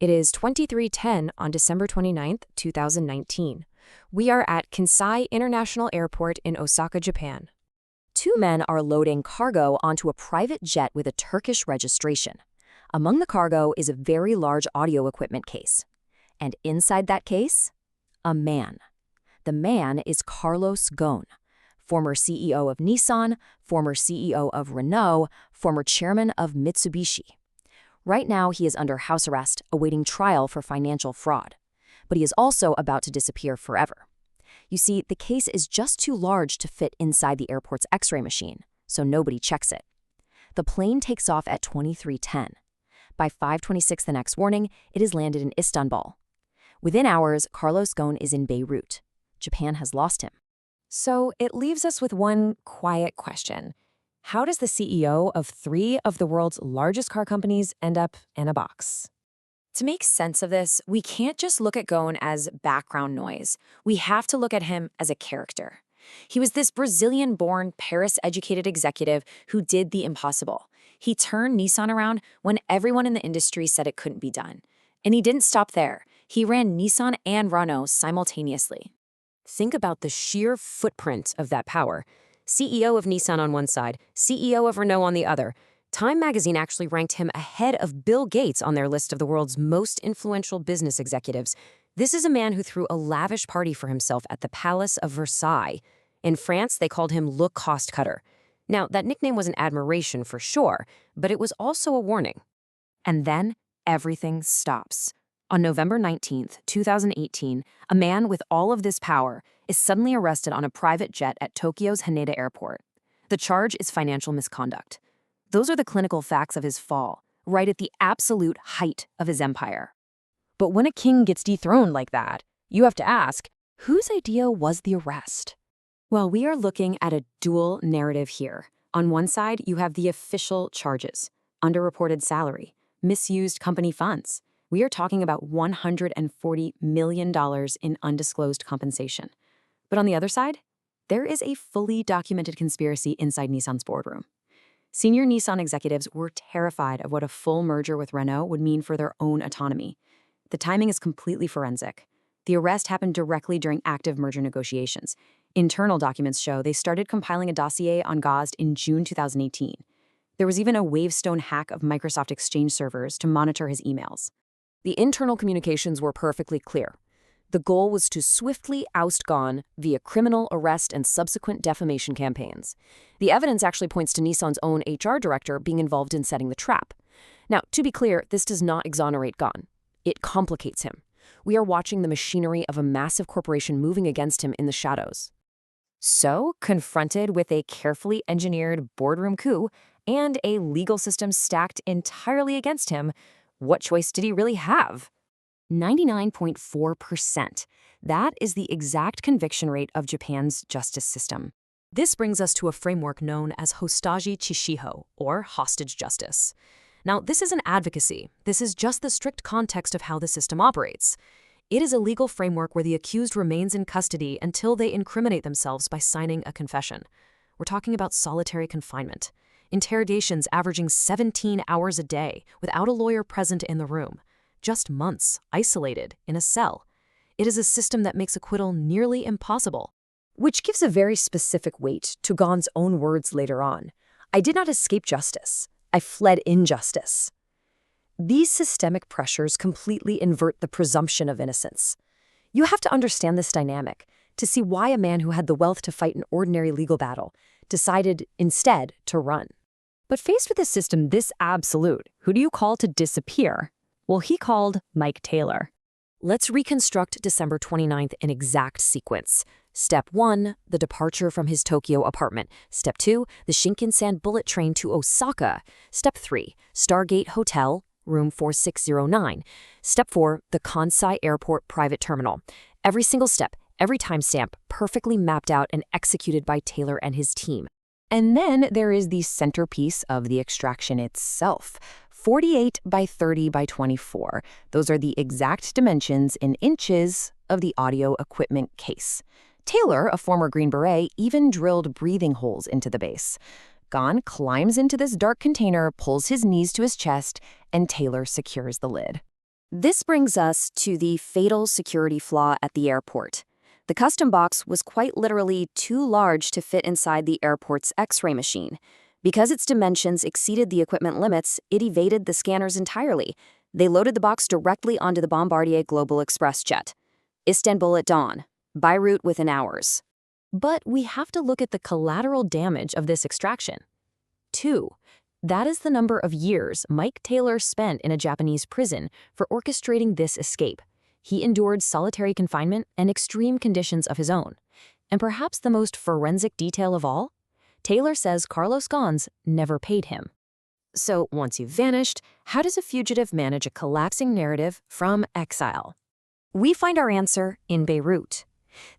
It is 23:10 on December 29th, 2019. We are at Kansai International Airport in Osaka, Japan. Two men are loading cargo onto a private jet with a Turkish registration. Among the cargo is a very large audio equipment case. And inside that case, a man. The man is Carlos Ghosn, former CEO of Nissan, former CEO of Renault, former chairman of Mitsubishi. Right now, he is under house arrest, awaiting trial for financial fraud. But he is also about to disappear forever. You see, the case is just too large to fit inside the airport's X-ray machine, so nobody checks it. The plane takes off at 23:10. By 5:26 the next morning, it is landed in Istanbul. Within hours, Carlos Ghosn is in Beirut. Japan has lost him. So it leaves us with one quiet question. How does the CEO of three of the world's largest car companies end up in a box? To make sense of this, we can't just look at Ghosn as background noise. We have to look at him as a character. He was this Brazilian-born, Paris-educated executive who did the impossible. He turned Nissan around when everyone in the industry said it couldn't be done. And he didn't stop there. He ran Nissan and Renault simultaneously. Think about the sheer footprint of that power. CEO of Nissan on one side, CEO of Renault on the other. Time magazine actually ranked him ahead of Bill Gates on their list of the world's most influential business executives. This is a man who threw a lavish party for himself at the Palace of Versailles. In France, they called him Le Cost Cutter. Now, that nickname was an admiration for sure, but it was also a warning. And then everything stops. On November 19th, 2018, a man with all of this power is suddenly arrested on a private jet at Tokyo's Haneda Airport. The charge is financial misconduct. Those are the clinical facts of his fall, right at the absolute height of his empire. But when a king gets dethroned like that, you have to ask, whose idea was the arrest? Well, we are looking at a dual narrative here. On one side, you have the official charges, underreported salary, misused company funds. We are talking about $140 million in undisclosed compensation. But on the other side, there is a fully documented conspiracy inside Nissan's boardroom. Senior Nissan executives were terrified of what a full merger with Renault would mean for their own autonomy. The timing is completely forensic. The arrest happened directly during active merger negotiations. Internal documents show they started compiling a dossier on Ghosn in June 2018. There was even a Wavestone hack of Microsoft Exchange servers to monitor his emails. The internal communications were perfectly clear. The goal was to swiftly oust Ghosn via criminal arrest and subsequent defamation campaigns. The evidence actually points to Nissan's own HR director being involved in setting the trap. Now, to be clear, this does not exonerate Ghosn. It complicates him. We are watching the machinery of a massive corporation moving against him in the shadows. So, confronted with a carefully engineered boardroom coup and a legal system stacked entirely against him, what choice did he really have? 99.4%. That is the exact conviction rate of Japan's justice system. This brings us to a framework known as Hostaji Chishiho, or hostage justice. Now, this isn't advocacy. This is just the strict context of how the system operates. It is a legal framework where the accused remains in custody until they incriminate themselves by signing a confession. We're talking about solitary confinement. Interrogations averaging 17 hours a day without a lawyer present in the room. Just months, isolated, in a cell. It is a system that makes acquittal nearly impossible, which gives a very specific weight to Ghosn's own words later on. I did not escape justice. I fled injustice. These systemic pressures completely invert the presumption of innocence. You have to understand this dynamic to see why a man who had the wealth to fight an ordinary legal battle decided instead to run. But faced with a system this absolute, who do you call to disappear? Well, he called Mike Taylor. Let's reconstruct December 29th in exact sequence. Step 1, the departure from his Tokyo apartment. Step 2, the Shinkansen bullet train to Osaka. Step 3, Stargate Hotel, room 4609. Step 4, the Kansai Airport private terminal. Every single step, every timestamp, perfectly mapped out and executed by Taylor and his team. And then there is the centerpiece of the extraction itself. 48 by 30 by 24. Those are the exact dimensions in inches of the audio equipment case. Taylor, a former Green Beret, even drilled breathing holes into the base. Ghosn climbs into this dark container, pulls his knees to his chest, and Taylor secures the lid. This brings us to the fatal security flaw at the airport. The custom box was quite literally too large to fit inside the airport's X-ray machine. Because its dimensions exceeded the equipment limits, it evaded the scanners entirely. They loaded the box directly onto the Bombardier Global Express jet. Istanbul at dawn, Beirut within hours. But we have to look at the collateral damage of this extraction. 2. That is the number of years Mike Taylor spent in a Japanese prison for orchestrating this escape. He endured solitary confinement and extreme conditions of his own. And perhaps the most forensic detail of all? Taylor says Carlos Ghosn never paid him. So once you've vanished, how does a fugitive manage a collapsing narrative from exile? We find our answer in Beirut.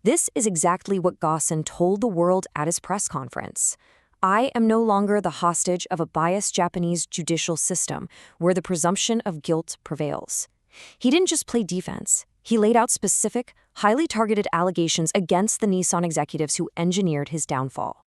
This is exactly what Ghosn told the world at his press conference. I am no longer the hostage of a biased Japanese judicial system where the presumption of guilt prevails. He didn't just play defense. He laid out specific, highly targeted allegations against the Nissan executives who engineered his downfall.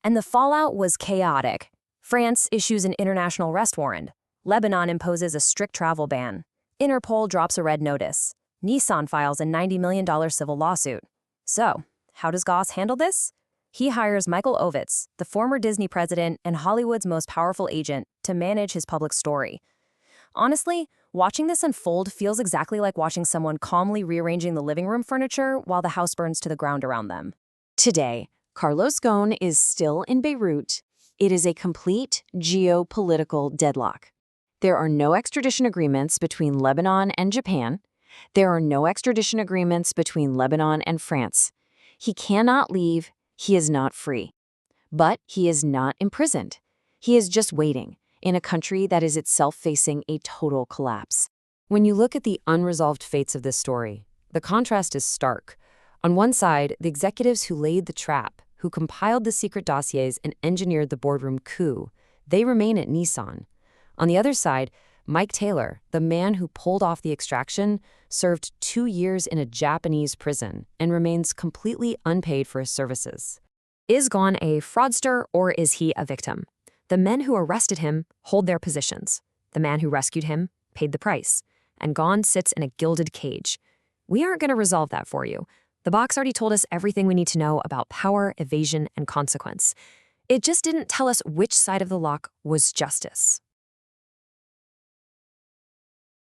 And the fallout was chaotic. France issues an international arrest warrant. Lebanon imposes a strict travel ban. Interpol drops a red notice. Nissan files a $90 million civil lawsuit. So, how does Ghosn handle this? He hires Michael Ovitz, the former Disney president and Hollywood's most powerful agent, to manage his public story. Honestly, watching this unfold feels exactly like watching someone calmly rearranging the living room furniture while the house burns to the ground around them. Today, Carlos Ghosn is still in Beirut. It is a complete geopolitical deadlock. There are no extradition agreements between Lebanon and Japan. There are no extradition agreements between Lebanon and France. He cannot leave. He is not free. But he is not imprisoned. He is just waiting in a country that is itself facing a total collapse. When you look at the unresolved fates of this story, the contrast is stark. On one side, the executives who laid the trap, who compiled the secret dossiers and engineered the boardroom coup, they remain at Nissan. On the other side, Mike Taylor, the man who pulled off the extraction, served 2 years in a Japanese prison and remains completely unpaid for his services. Is Ghosn a fraudster or is he a victim? The men who arrested him hold their positions. The man who rescued him paid the price. And Ghosn sits in a gilded cage. We aren't going to resolve that for you. The box already told us everything we need to know about power, evasion, and consequence. It just didn't tell us which side of the lock was justice.